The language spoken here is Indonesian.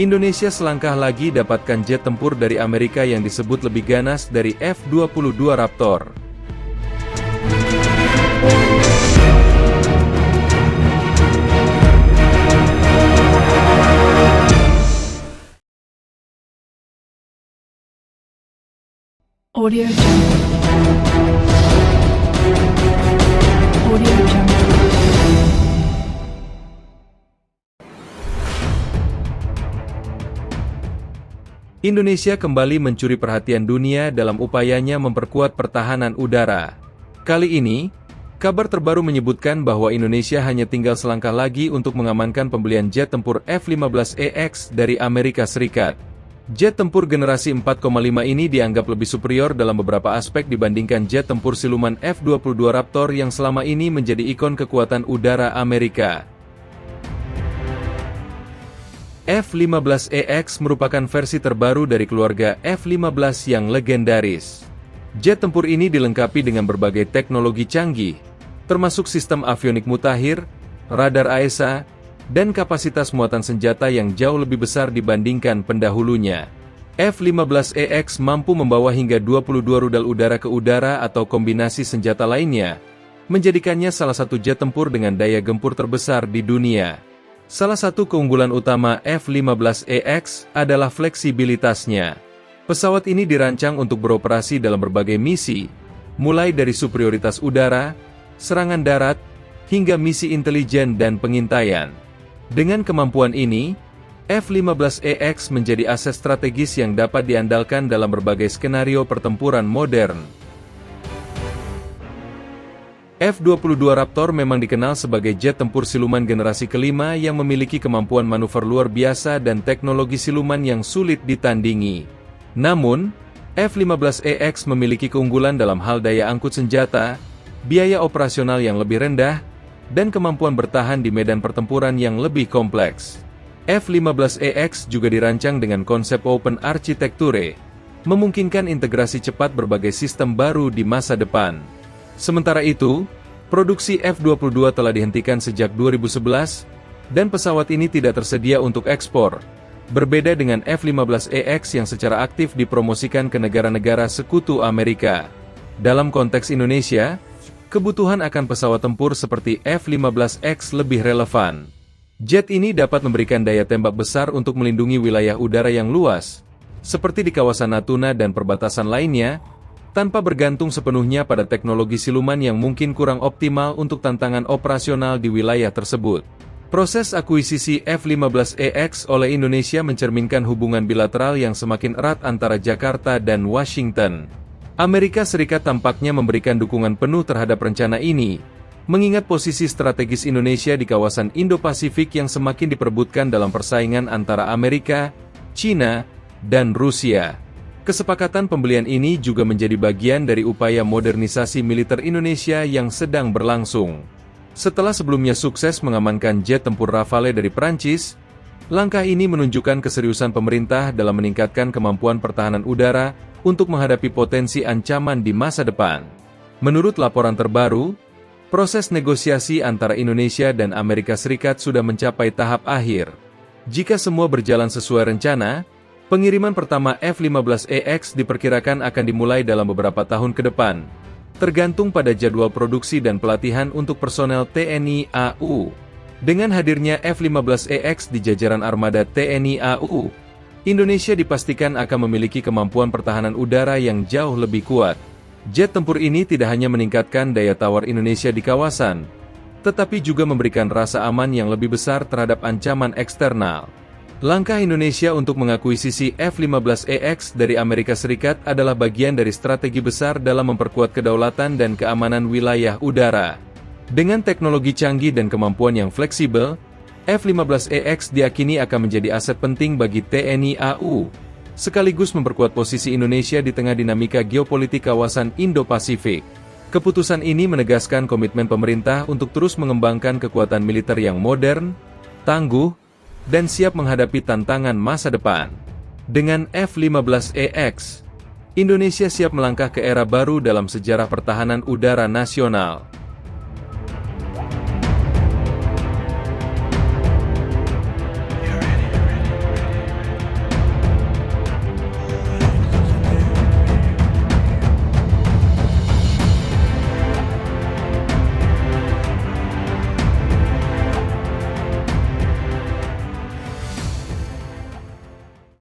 Indonesia selangkah lagi dapatkan jet tempur dari Amerika yang disebut lebih ganas dari F-22 Raptor. Audio Jungle. Audio Jungle. Indonesia kembali mencuri perhatian dunia dalam upayanya memperkuat pertahanan udara. Kali ini, kabar terbaru menyebutkan bahwa Indonesia hanya tinggal selangkah lagi untuk mengamankan pembelian jet tempur F-15EX dari Amerika Serikat. Jet tempur generasi 4,5 ini dianggap lebih superior dalam beberapa aspek dibandingkan jet tempur siluman F-22 Raptor yang selama ini menjadi ikon kekuatan udara Amerika. F-15EX merupakan versi terbaru dari keluarga F-15 yang legendaris. Jet tempur ini dilengkapi dengan berbagai teknologi canggih, termasuk sistem avionik mutakhir, radar AESA, dan kapasitas muatan senjata yang jauh lebih besar dibandingkan pendahulunya. F-15EX mampu membawa hingga 22 rudal udara ke udara atau kombinasi senjata lainnya, menjadikannya salah satu jet tempur dengan daya gempur terbesar di dunia. Salah satu keunggulan utama F-15EX adalah fleksibilitasnya. Pesawat ini dirancang untuk beroperasi dalam berbagai misi, mulai dari superioritas udara, serangan darat, hingga misi intelijen dan pengintaian. Dengan kemampuan ini, F-15EX menjadi aset strategis yang dapat diandalkan dalam berbagai skenario pertempuran modern. F-22 Raptor memang dikenal sebagai jet tempur siluman generasi kelima yang memiliki kemampuan manuver luar biasa dan teknologi siluman yang sulit ditandingi. Namun, F-15EX memiliki keunggulan dalam hal daya angkut senjata, biaya operasional yang lebih rendah, dan kemampuan bertahan di medan pertempuran yang lebih kompleks. F-15EX juga dirancang dengan konsep open architecture, memungkinkan integrasi cepat berbagai sistem baru di masa depan. Sementara itu, produksi F-22 telah dihentikan sejak 2011, dan pesawat ini tidak tersedia untuk ekspor, berbeda dengan F-15EX yang secara aktif dipromosikan ke negara-negara sekutu Amerika. Dalam konteks Indonesia, kebutuhan akan pesawat tempur seperti F-15X lebih relevan. Jet ini dapat memberikan daya tembak besar untuk melindungi wilayah udara yang luas, seperti di kawasan Natuna dan perbatasan lainnya, tanpa bergantung sepenuhnya pada teknologi siluman yang mungkin kurang optimal untuk tantangan operasional di wilayah tersebut. Proses akuisisi F-15EX oleh Indonesia mencerminkan hubungan bilateral yang semakin erat antara Jakarta dan Washington. Amerika Serikat tampaknya memberikan dukungan penuh terhadap rencana ini, mengingat posisi strategis Indonesia di kawasan Indo-Pasifik yang semakin diperebutkan dalam persaingan antara Amerika, China, dan Rusia. Kesepakatan pembelian ini juga menjadi bagian dari upaya modernisasi militer Indonesia yang sedang berlangsung. Setelah sebelumnya sukses mengamankan jet tempur Rafale dari Prancis, langkah ini menunjukkan keseriusan pemerintah dalam meningkatkan kemampuan pertahanan udara untuk menghadapi potensi ancaman di masa depan. Menurut laporan terbaru, proses negosiasi antara Indonesia dan Amerika Serikat sudah mencapai tahap akhir. Jika semua berjalan sesuai rencana, pengiriman pertama F-15EX diperkirakan akan dimulai dalam beberapa tahun ke depan, tergantung pada jadwal produksi dan pelatihan untuk personel TNI AU. Dengan hadirnya F-15EX di jajaran armada TNI AU, Indonesia dipastikan akan memiliki kemampuan pertahanan udara yang jauh lebih kuat. Jet tempur ini tidak hanya meningkatkan daya tawar Indonesia di kawasan, tetapi juga memberikan rasa aman yang lebih besar terhadap ancaman eksternal. Langkah Indonesia untuk mengakuisisi F-15EX dari Amerika Serikat adalah bagian dari strategi besar dalam memperkuat kedaulatan dan keamanan wilayah udara. Dengan teknologi canggih dan kemampuan yang fleksibel, F-15EX diakini akan menjadi aset penting bagi TNI AU, sekaligus memperkuat posisi Indonesia di tengah dinamika geopolitik kawasan Indo-Pasifik. Keputusan ini menegaskan komitmen pemerintah untuk terus mengembangkan kekuatan militer yang modern, tangguh, dan siap menghadapi tantangan masa depan. Dengan F-15EX, Indonesia siap melangkah ke era baru dalam sejarah pertahanan udara nasional.